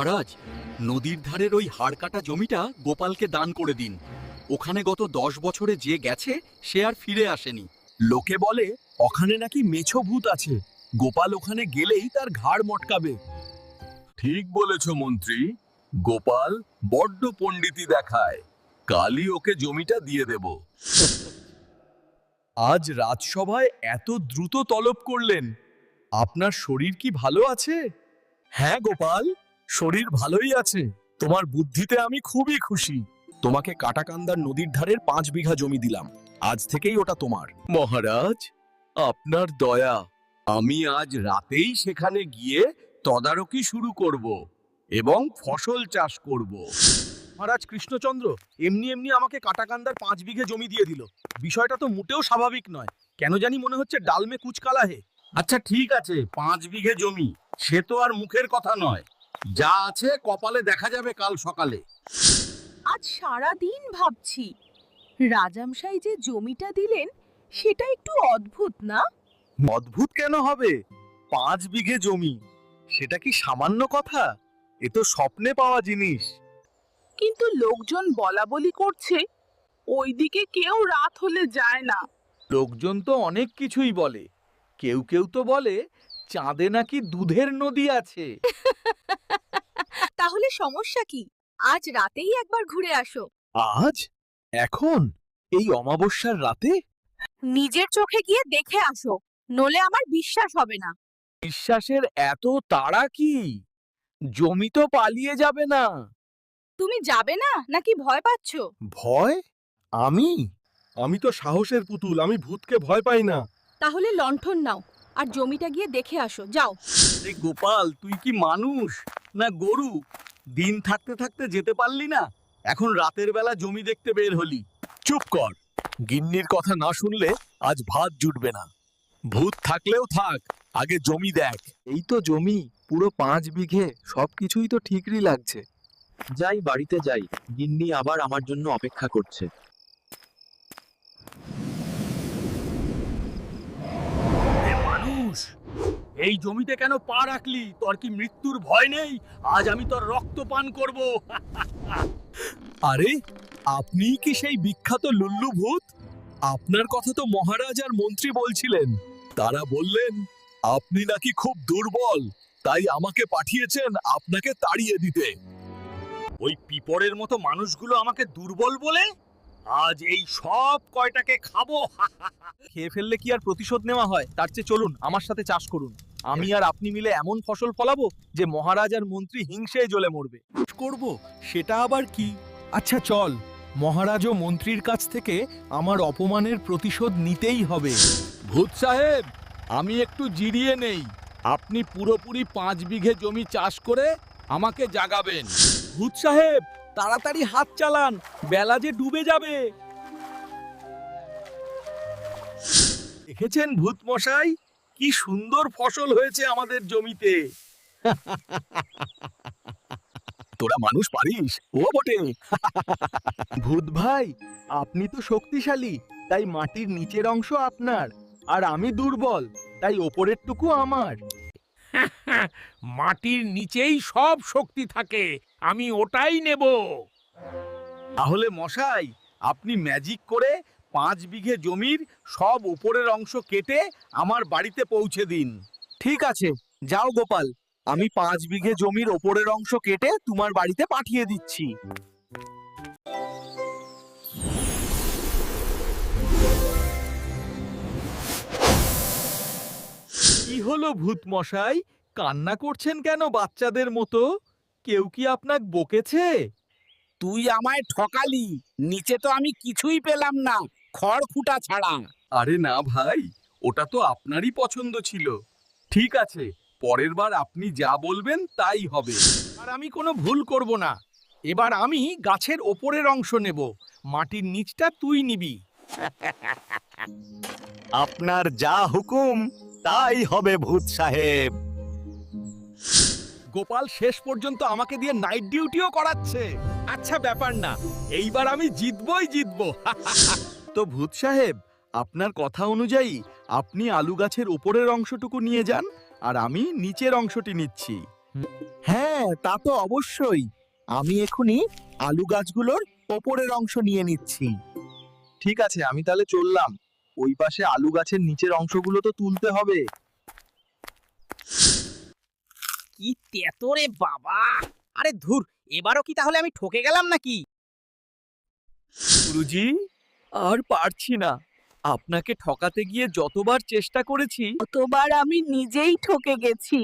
মহারাজ, নদীর ধারের ওই হাড়কাটা জমিটা গোপালকে দান করে দিন। ওখানে গত 10 বছরে যে গেছে সে আর ফিরে আসেনি। লোকে বলে ওখানে নাকি মেছো ভূত আছে, গোপাল ওখানে গেলেই তার ঘাড় মটকাবে। ঠিক বলেছ মন্ত্রী, গোপাল বড্ড পণ্ডিতি দেখায়। কালই ওকে জমিটা দিয়ে দেব। আজ রাজসভায় এত দ্রুত তলব করলেন, আপনার শরীর কি ভালো আছে? হ্যাঁ গোপাল, শরীর ভালোই আছে। তোমার বুদ্ধিতে আমি খুবই খুশি। তোমাকে কাটাকান্দার নদীর ধারের 5 বিঘা জমি দিলাম, আজ থেকেই ওটা তোমার। মহারাজ, আপনার দয়া। আমি আজ রাতেই সেখানে গিয়ে তদারকি শুরু করব এবং ফসল চাষ করব। মহারাজ কৃষ্ণচন্দ্র এমনি এমনি আমাকে কাটাকান্দার 5 বিঘে জমি দিয়ে দিল। বিষয়টা তো মোটেও স্বাভাবিক নয়। কেন জানি মনে হচ্ছে ডালমে কুচকালা হে। আচ্ছা ঠিক আছে, 5 বিঘে জমি, সে তো আর মুখের কথা নয়। যা আছে কপালে দেখা যাবে কাল সকালে। আজ সারা দিন ভাবছি রাজামশাই যে জমিটা দিলেন সেটা একটু অদ্ভুত না? অদ্ভুত কেন হবে? 5 বিঘে জমি, সেটা কি সামান্য কথা? এ তো স্বপ্নে পাওয়া জিনিস। কিন্তু লোকজন বলা বলি করছে ওইদিকে কেউ রাত হলে যায় না। লোকজন তো অনেক কিছুই বলে। কেউ কেউ তো বলে চাঁদে নাকি দুধের নদী আছে। তাহলে সমস্যা কি? আজ রাতেই একবার ঘুরে আসো। আজ? এখন? এই অমাবস্যার রাতে? নিজের চোখে গিয়ে দেখে আসো, নলে আমার বিশ্বাস হবে না। বিশ্বাসের এত তাড়া কি? জমি তো পালিয়ে যাবে না। তুমি যাবে না নাকি ভয় পাচ্ছ? ভয়? আমি তো সাহসের পুতুল, আমি ভূতকে ভয় পাই না। তাহলে লণ্ঠন নাও আর জমিটা গিয়ে দেখে আসো, যাও। এই গোপাল, তুই কি মানুষ না গরু? দিন থাকতে থাকতে যেতে পারলি না, এখন রাতের বেলা জমি দেখতে বের হলি। চুপ কর, গিন্নির কথা না শুনলে আজ ভাত জুটবে না। ভূত থাকলেও থাক, আগে জমি দেখ। এই তো জমি, পুরো 5 বিঘে, সবকিছুই তো ঠিকই লাগছে। যাই, বাড়িতে যাই, গিন্নি আবার আমার জন্য অপেক্ষা করছে। মানুষ, এই জমিতে কেন পা রাখলি? তোর কি মৃত্যুর ভয় নেই? আজ আমি তোর রক্ত পান করব। আরে, আপনিই কি সেই বিখ্যাত লুল্লু ভূত? আপনার কথা তো মহারাজ আর মন্ত্রী বলছিলেন। তারা বললেন আপনি নাকি খুব দুর্বল, তাই আমাকে পাঠিয়েছেন আপনাকে তাড়িয়ে দিতে। ওই পিঁপড়ের মতো মানুষগুলো আমাকে দুর্বল বলে? আজ এই সব কয়টাকে খাবো। খেয়ে ফেললে কি আর প্রতিশোধ নেওয়া হয়? তার চেয়ে চলুন আমার সাথে চাষ করুন। আমি আর আপনি মিলে এমন ফসল ফলাবো যে মহারাজ আর মন্ত্রী হিংসেয় জ্বলে মরবে। করব সেটা আবার কি? আচ্ছা চল, মহারাজ ও মন্ত্রীর কাছ থেকে আমার অপমানের প্রতিশোধ নিতেই হবে। ভূত সাহেব, আমি একটু জিরিয়ে নেই। আপনি পুরোপুরি 5 বিঘে জমি চাষ করে আমাকে জাগাবেন। ভূত সাহেব, তাড়াতাড়ি হাত চালান, বেলা যে ডুবে যাবে। দেখেছেন ভূত মশাই, কি সুন্দর ফসল হয়েছে আমাদের জমিতে। তোরা মানুষ পারিস, ও বটে। ভূত ভাই, আপনি তো শক্তিশালী, তাই মাটির নিচের অংশ আপনার, আর আমি দুর্বল, তাই ওপরেরটুকু আমার। মাটির নিচেই সব শক্তি থাকে, আমি ওটাই নেব। তাহলে মশাই, আপনি ম্যাজিক করে 5 বিঘে জমির সব উপরের অংশ কেটে আমার বাড়িতে পৌঁছে দিন। ঠিক আছে, যাও গোপাল, আমি 5 বিঘে জমির ওপরের অংশ কেটে তোমার বাড়িতে পাঠিয়ে দিচ্ছি। কি হলো ভূত মশাই, কান্না করছেন কেন বাচ্চাদের মতো? কেউ কি আপনাকে বকেছে? তুই আমায় ঠকালি, নিচে তো আমি কিছুই পেলাম না, খড়কুটা ছাড়া। আরে না ভাই, ওটা তো আপনারই পছন্দ ছিল। ঠিক আছে, পরের বার আপনি যা বলবেন তাই হবে। আর আমি কোনো ভুল করব না। এবার আমি গাছের ওপরের অংশ নেব, মাটির নিচটা তুই নিবি। আপনার যা হুকুম তাই হবে ভূত সাহেব। গোপাল শেষ পর্যন্ত আমাকে দিয়ে নাইট ডিউটিও করাচ্ছে। আচ্ছা ব্যাপার না, এইবার আমি জিতবই জিতব। তো ভূত সাহেব, আপনার কথা অনুযায়ী আপনি আলু গাছের উপরের অংশটুকু নিয়ে যান, আর আমি নিচের অংশটি নিচ্ছি। হ্যাঁ, তা তো অবশ্যই। আমি এখনই আলু গাছগুলোর ওপরের অংশ নিয়ে নিচ্ছি। ঠিক আছে, আমি তাহলে চললাম। ওই পাশে আলু গাছের নিচের অংশগুলো তো তুলতে হবে। কি তেতো রে বাবা! আরে ধুর, এবারও কি তাহলে আমি ঠকে গেলাম নাকি? গুরুজি, আর পারছি না। আপনাকে ঠকাতে গিয়ে যতবার চেষ্টা করেছি। কতবার আমি নিজেই ঠকে গেছি।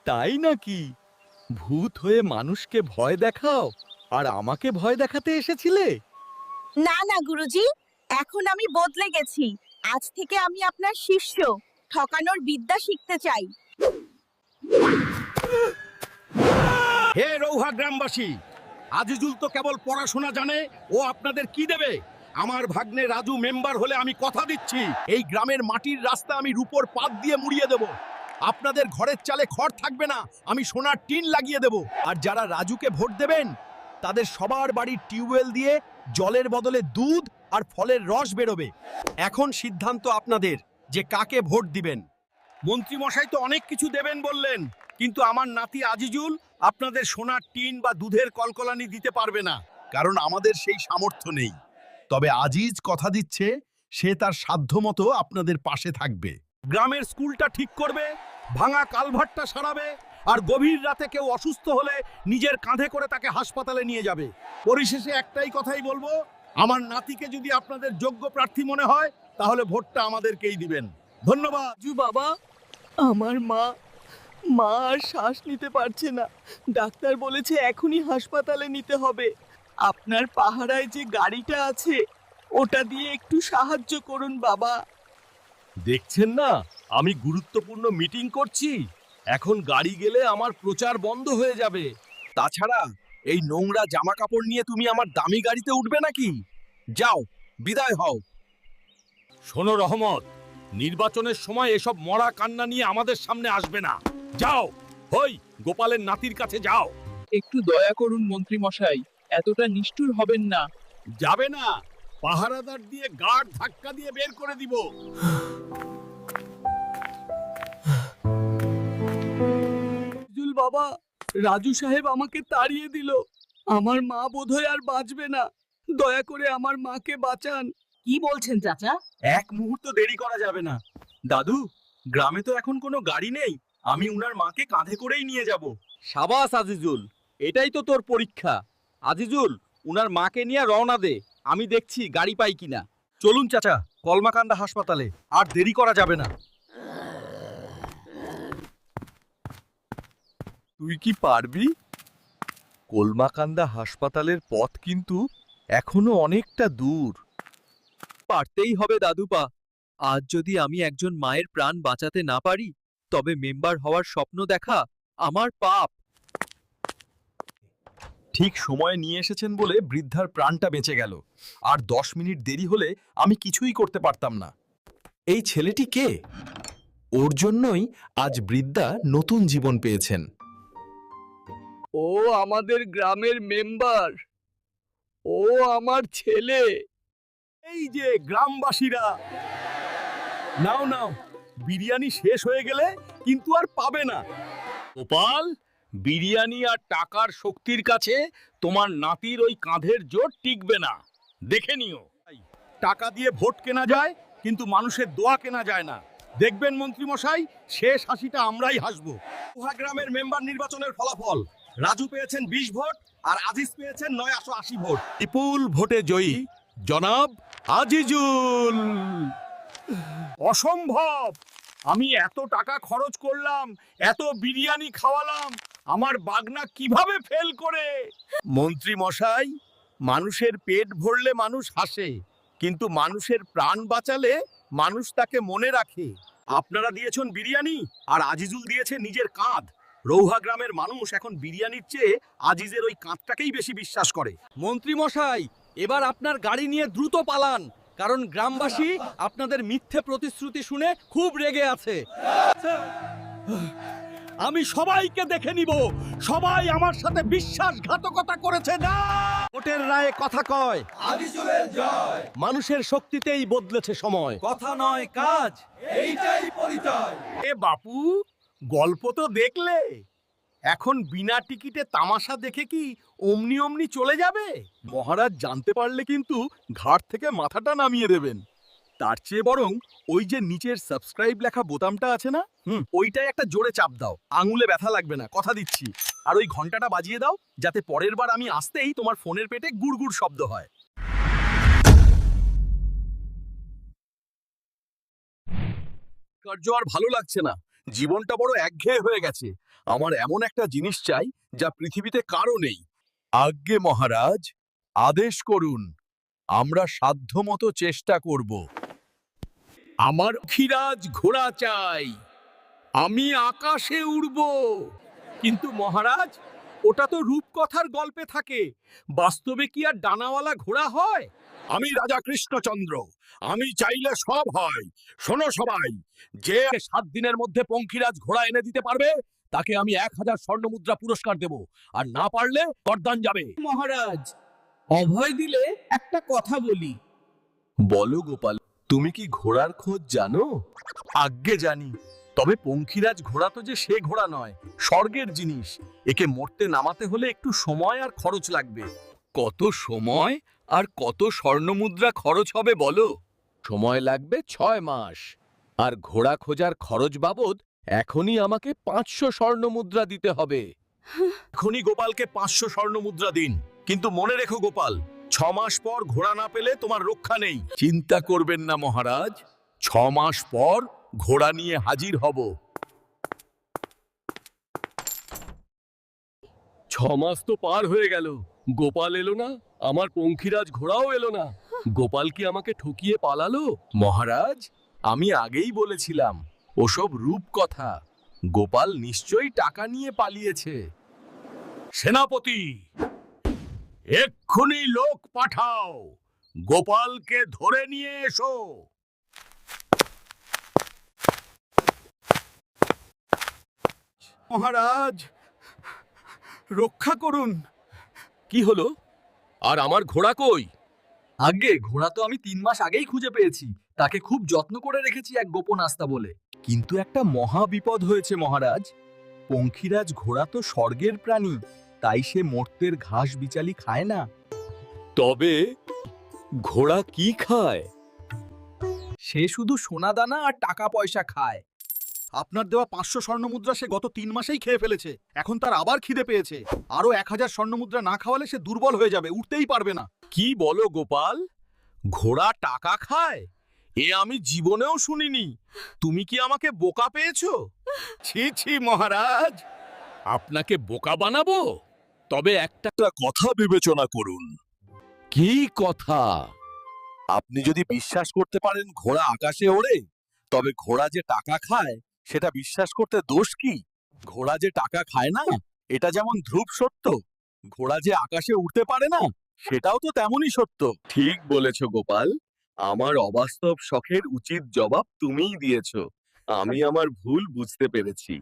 তাই নাকি? ভূত হয়ে মানুষকে ভয় দেখাও, আর আমাকে ভয় দেখাতে এসেছিলে? না না গুরুজি, এখন আমি বদলে গেছি। আজ থেকে আমি আপনার শিষ্য। ঠকানোর বিদ্যা শিখতে চাই। হে রৌহা গ্রামবাসী, আজিজুল তো কেবল পড়াশোনা জানে, ও আপনাদের কি দেবে? আমার ভাগ্নে রাজু মেম্বার হলে আমি কথা দিচ্ছি, এই গ্রামের মাটির রাস্তা আমি রূপোর পাত দিয়ে মুড়িয়ে দেব। আপনাদের ঘরের চালে খড় থাকবে না, আমি সোনার টিন লাগিয়ে দেব। আর যারা রাজুকে ভোট দেবেন, তাদের সবার বাড়ির টিউবওয়েল দিয়ে জলের বদলে দুধ আর ফলের রস বেরোবে। এখন সিদ্ধান্ত আপনাদের যে কাকে ভোট দিবেন। মন্ত্রী মশাই তো অনেক কিছু দেবেন বললেন, কিন্তু আমার নাতি আজিজুল আপনাদের সোনার টিন বা দুধের কলকলানি দিতে পারবে না, কারণ আমাদের সেই সামর্থ্য নেই। তবে আজিজ কথা দিচ্ছে সে তার সাধ্যমতো আপনাদের পাশে থাকবে, গ্রামের স্কুলটা ঠিক করবে, ভাঙা কালভারটা সারাবে, আর গভীর রাতে কেউ অসুস্থ হলে নিজের কাঁধে করে তাকে হাসপাতালে নিয়ে যাবে। পরিশেষে একটাই কথাই বলবো, আমার নাতিকে যদি আপনাদের যোগ্য প্রার্থী মনে হয় তাহলে ভোটটা আমাদেরকেই দিবেন। ধন্যবাদ। বাবা, আমার মা আর শ্বাস নিতে পারছে না। ডাক্তার বলেছে এখনই হাসপাতালে নিতে হবে। আপনার পাহারায় যে গাড়িটা আছে, ওটা দিয়ে একটু সাহায্য করুন বাবা। দেখছেন না আমি গুরুত্বপূর্ণ মিটিং করছি, এখন গাড়ি গেলে আমার প্রচার বন্ধ হয়ে যাবে। তাছাড়া এই নোংরা জামা কাপড় নিয়ে তুমি আমার দামি গাড়িতে উঠবে নাকি? যাও, বিদায় হও। শোনো রহমত, নির্বাচনের সময় এসব মরা কান্না নিয়ে আমাদের সামনে আসবে না। যাও, হই গোপালের নাতির কাছে যাও। একটু দয়া করুন মন্ত্রী মশাই, এতটা নিষ্ঠুর হবেন না। যাবে না, পাহারাদার দিয়ে গার্ড ধাক্কা দিয়ে বের করে দিব। বাবা, রাজু সাহেব আমাকে তাড়িয়ে দিল। আমার মা বোধহয় আর বাঁচবে না। দয়া করে আমার মাকে বাঁচান। কি বলছেন চাচা? এক মুহূর্ত দেরি করা যাবে না। দাদু, গ্রামে তো এখন কোনো গাড়ি নেই। আমি উনার মাকে কাঁধে করেই নিয়ে যাব। সাবাস আজিজুল, এটাই তো তোর পরীক্ষা। আজিজুল, উনার মাকে নিয়ে রওনা দে, আমি দেখছি গাড়ি পাই কিনা। চলুন চাচা, কলমাকান্দা হাসপাতালে। আর দেরি করা যাবে না। তুই কি পারবি? কলমাকান্দা হাসপাতালের পথ কিন্তু এখনো অনেকটা দূর। পারতেই হবে দাদুপা। আজ যদি আমি একজন মায়ের প্রাণ বাঁচাতে না পারি, তবে মেম্বার হওয়ার স্বপ্ন দেখা আমার পাপ। ঠিক সময়ে নিয়ে এসেছেন বলে বৃদ্ধার প্রাণটা বেঁচে গেল। আর 10 মিনিট দেরি হলে আমি কিছুই করতে পারতাম না। এই ছেলেটি কে? ওর জন্যই আজ বৃদ্ধা নতুন জীবন পেয়েছেন। ও আমাদের গ্রামের মেম্বার। ও আমার ছেলে। এই যে গ্রামবাসীরা, নাও নাও, বিরিয়ানি শেষ হয়ে গেলে কিন্তু আর পাবে না। গোপাল, বিরিয়ানি আর টাকার শক্তির কাছে তোমার নাতির ওই কাঁধের জোর টিকবে না, দেখে নিও। টাকা দিয়ে ভোট কেনা যায়, কিন্তু মানুষের দোয়া কেনা যায় না। দেখবেন মন্ত্রী মশাই, শেষ হাসিটা আমরাই হাসবো। উহা গ্রামের মেম্বার নির্বাচনের ফলাফল, রাজু পেয়েছেন 20 ভোট আর আজিজ পেয়েছেন 980 ভোট। বিপুল ভোটে জয়ী জনাব আজিজুল। অসম্ভব! আমি এত টাকা খরচ করলাম, এত বিরিয়ানি খাওয়ালাম, আমার বাগনা কিভাবে ফেল করে? মন্ত্রী মশাই, মানুষের পেট ভরলে মানুষ হাসে, কিন্তু মানুষের প্রাণ বাঁচালে মানুষ তাকে মনে রাখে। আপনারা দিয়েছেন বিরিয়ানি আর আজিজুল দিয়েছে নিজের কাঁধ। রৌহা গ্রামের মানুষ এখন বিরিয়ানির চেয়ে আজিজের ওই কাঁধটাকেই বেশি বিশ্বাস করে। মন্ত্রী মশাই, এবার আপনার গাড়ি নিয়ে দ্রুত পালান, কারণ গ্রামবাসী আপনাদের মিথ্যে প্রতিশ্রুতি শুনে খুব রেগে আছে। আমি সবাইকে দেখে নিব, সবাই আমার সাথে বিশ্বাসঘাতকতা করেছে না। ভোটের রায়ে কথা কয়, আজিজুলের জয়। মানুষের শক্তিতেই বদলেছে সময়, কথা নয় কাজ। এ বাপু, গল্প তো দেখলে, এখন বিনা টিকিটে তামাশা দেখে কি অমনি অমনি চলে যাবে? মহারাজ জানতে পারলে কিন্তু ঘাট থেকে মাথাটা নামিয়ে দেবেন। তার চেয়ে বরং ওই যে নিচের সাবস্ক্রাইব লেখা বোতামটা আছে না, ওইটাই একটা জোরে চাপ দাও। আঙুলে ব্যথা লাগবে না, কথা দিচ্ছি। আর ওই ঘন্টাটা বাজিয়ে দাও, যাতে পরের বার আমি আসতেই তোমার ফোনের পেটে গুড়গুড় শব্দ হয়। কার্য আর ভালো লাগছে না, জীবনটা বড় একঘেয়ে হয়ে গেছে। আমার এমন একটা জিনিস চাই যা পৃথিবীতে কারো নেই। আজ্ঞে মহারাজ, আদেশ করুন, আমরা সাধ্যমতো চেষ্টা করব। আমার খিরাজ ঘোড়া চাই, আমি আকাশে উড়ব। কিন্তু মহারাজ, ওটা তো রূপকথার গল্পে থাকে, বাস্তবে কি আর ডানাওয়ালা ঘোড়া হয়? আমি রাজা কৃষ্ণচন্দ্র, আমি চাইলে সব হয়। শোনো সবাই, যে 7 দিনের মধ্যে পঙ্খিরাজ ঘোড়া এনে দিতে পারবে তাকে আমি 1000 স্বর্ণমুদ্রা পুরস্কার দেব, আর না পারলে গর্দান যাবে। মহারাজ, অভয় দিলে একটা কথা বলি। বলো গোপাল, তুমি কি ঘোড়ার খোঁজ জানো? আজ্ঞে জানি, তবে পঙ্খিরাজ ঘোড়া তো যে সে ঘোড়া নয়, স্বর্গের জিনিস। একে মরতে নামাতে হলে একটু সময় আর খরচ লাগবে। কত সময় আর কত স্বর্ণমুদ্রা খরচ হবে বলো? সময় লাগবে 6 মাস, আর ঘোড়া খোঁজার খরচ বাবদ এখনই আমাকে 500 স্বর্ণমুদ্রা দিতে হবে। এখনই গোপালকে 500 স্বর্ণমুদ্রা দিন, কিন্তু মনে রেখো গোপাল, 6 মাস পর ঘোড়া না পেলে তোমার রক্ষা নেই। চিন্তা করবেন না মহারাজ, 6 মাস পর ঘোড়া নিয়ে হাজির হব। 6 মাস তো পার হয়ে গেল, গোপাল এলো না, আমার পঙ্খিরাজ ঘোড়াও এলো না। গোপাল কি আমাকে ঠকিয়ে পালালো? মহারাজ, আমি আগেই বলেছিলাম ওসব রূপকথা। গোপাল নিশ্চয়ই টাকা নিয়ে পালিয়েছে। সেনাপতি, এক্ষুনি লোক পাঠাও, গোপালকে ধরে নিয়ে এসো। মহারাজ, রক্ষা করুন। কি হলো? আর আমার ঘোড়া কই? আগে ঘোড়া তো আমি 3 মাস আগেই খুঁজে পেয়েছি। তাকে খুব যত্ন করে রেখেছি এক গোপন আস্তা বলে। কিন্তু একটা মহা বিপদ হয়েছে মহারাজ। পঙ্খিরাজ ঘোড়া তো স্বর্গের প্রাণী, তাই সে মর্ত্যের ঘাস বিচালি খায় না। তবে ঘোড়া কি খায়? সে শুধু সোনাদানা আর টাকা পয়সা খায়। আপনার দেওয়া 500 স্বর্ণমুদ্রা সে গত 3 মাসেই খেয়ে ফেলেছে। এখন তার আবার খিদে পেয়েছে। আরো 1000 স্বর্ণমুদ্রা না খাওয়ালে সে দুর্বল হয়ে যাবে, উঠতেই পারবে না। কি বলো গোপাল, ঘোড়া টাকা খায়? এ আমি জীবনেও শুনিনি। তুমি কি আমাকে বোকা পেয়েছো? ছি ছি মহারাজ, আপনাকে বোকা বানাবো? তবে একটা কথা বিবেচনা করুন। কি কথা? আপনি যদি বিশ্বাস করতে পারেন ঘোড়া আকাশে ওড়ে, তবে ঘোড়া যে টাকা খায় সেটা বিশ্বাস করতে দোষ কি? ঘোড়া যে টাকা খায় না, এটা যেমন ধ্রুব সত্য, ঘোড়া যে আকাশে উঠতে পারে না, সেটাও তো তেমনই সত্য। ঠিক বলেছ গোপাল, আমার অবাস্তব শখের উচিত জবাব তুমিই দিয়েছ। আমি আমার ভুল বুঝতে পেরেছি।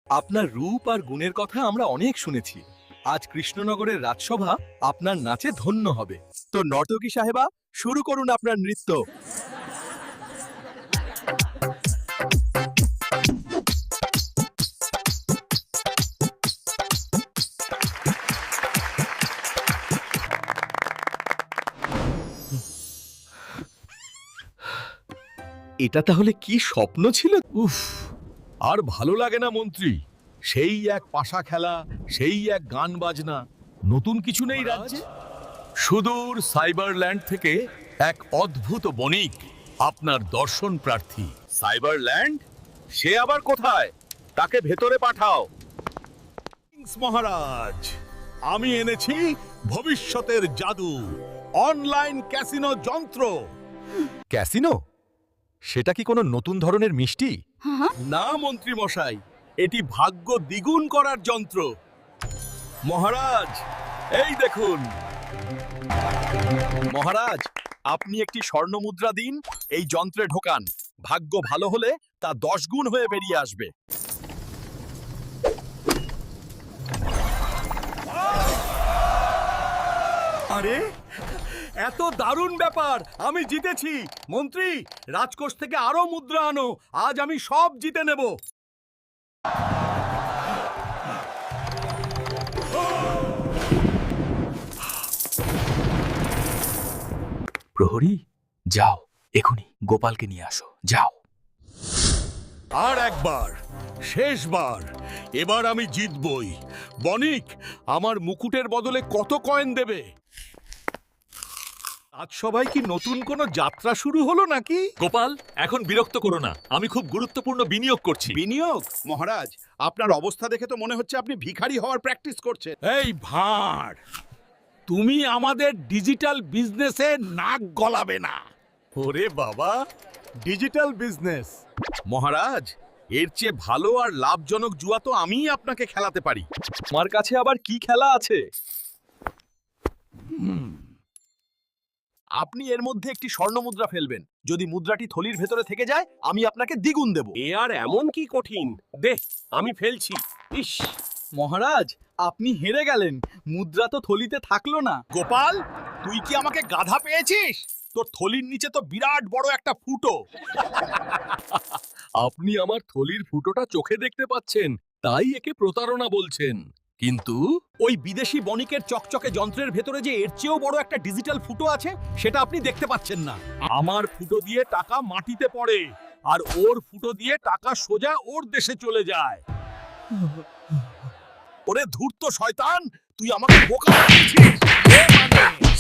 আপনার রূপ আর গুণের কথা আমরা অনেক শুনেছি। আজ কৃষ্ণনগরের রাজসভা আপনার নাচে ধন্য হবে। তো নর্তকী সাহেবা, শুরু করুন আপনার নৃত্য। এটা তাহলে কি স্বপ্ন ছিল? উফ, আর ভালো লাগে না মন্ত্রী। সেই এক পাশা খেলা, সেই এক গান বাজনা, নতুন কিছু নেই রাজ্যে। সুদূর সাইবারল্যান্ড থেকে এক অদ্ভুত বণিক আপনার দর্শন প্রার্থী। সাইবারল্যান্ড? সে আবার কোথায়? তাকে ভেতরে পাঠাও। মহারাজ, আমি এনেছি ভবিষ্যতের জাদু, অনলাইন ক্যাসিনো যন্ত্র। ক্যাসিনো? সেটা কি কোনো নতুন ধরনের মিষ্টি? না মন্ত্রী মশাই, এটি ভাগ্য দ্বিগুণ করার যন্ত্র। মহারাজ, এই দেখুন। মহারাজ, আপনি একটি স্বর্ণমুদ্রা দিন, এই যন্ত্রে ঢোকান। ভাগ্য ভালো হলে তা 10 গুণ হয়ে বেরিয়ে আসবে। আরে, এত দারুণ ব্যাপার! আমি জিতেছি। মন্ত্রী, রাজকোষ থেকে আরো মুদ্রা আনো, আজ আমি সব জিতে নেব। প্রহরী যাও এখনই গোপালকে নিয়ে আসো যাও। আর একবার, শেষবার, এবার আমি জিতবই। বণিক, আমার মুকুটের বদলে কত কয়েন দেবে? আজ সবাই কি নতুন কোনো যাত্রা শুরু হলো নাকি? গোপাল এখন বিরক্ত করো না, আমি খুব গুরুত্বপূর্ণ বিনিয়োগ করছি। বিনিয়োগ? মহারাজ, আপনার অবস্থা দেখে তো মনে হচ্ছে আপনি ভিখারি হওয়ার প্র্যাকটিস করছেন। এই ভাঁড়, তুমি আমাদের ডিজিটাল বিজনেসে নাক গলাবে না। ওরে বাবা, ডিজিটাল বিজনেস! মহারাজ, এর চেয়ে ভালো আর লাভজনক জুয়া তো আমিই আপনাকে খেলাতে পারি। তোমার কাছে আবার কি খেলা আছে? আপনি এর মধ্যে একটি স্বর্ণ মুদ্রা ফেলবেন। যদি মুদ্রাটি থলির ভেতরে থেকে যায়, আমি আপনাকে দ্বিগুণ দেব। এ আর এমন কি কঠিন? দে, আমি ফেলছি। ইস! মহারাজ আপনি হেরে গেলেন, মুদ্রা তো থলিতে থাকলো না। গোপাল, তুই কি আমাকে গাধা পেয়েছিস? তোর থলির নিচে তো বিরাট বড় একটা ফুটো। আপনি আমার থলির ফুটোটা চোখে দেখতে পাচ্ছেন, তাই একে প্রতারণা বলছেন। কিন্তু ওই বিদেশি বণিকের চকচকে যন্ত্রের ভেতরে যে এর চেয়েও বড় একটা ডিজিটাল ফুটো আছে, সেটা আপনি দেখতে পাচ্ছেন না। আমার ফুটো দিয়ে টাকা মাটিতে পড়ে, আর ওর ফুটো দিয়ে টাকা সোজা ওর দেশে চলে যায়। ওরে ধূর্ত শয়তান, তুই আমাকে বোকা বানিয়েছিস।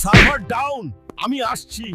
সার্ভার ডাউন, আমি আসছি।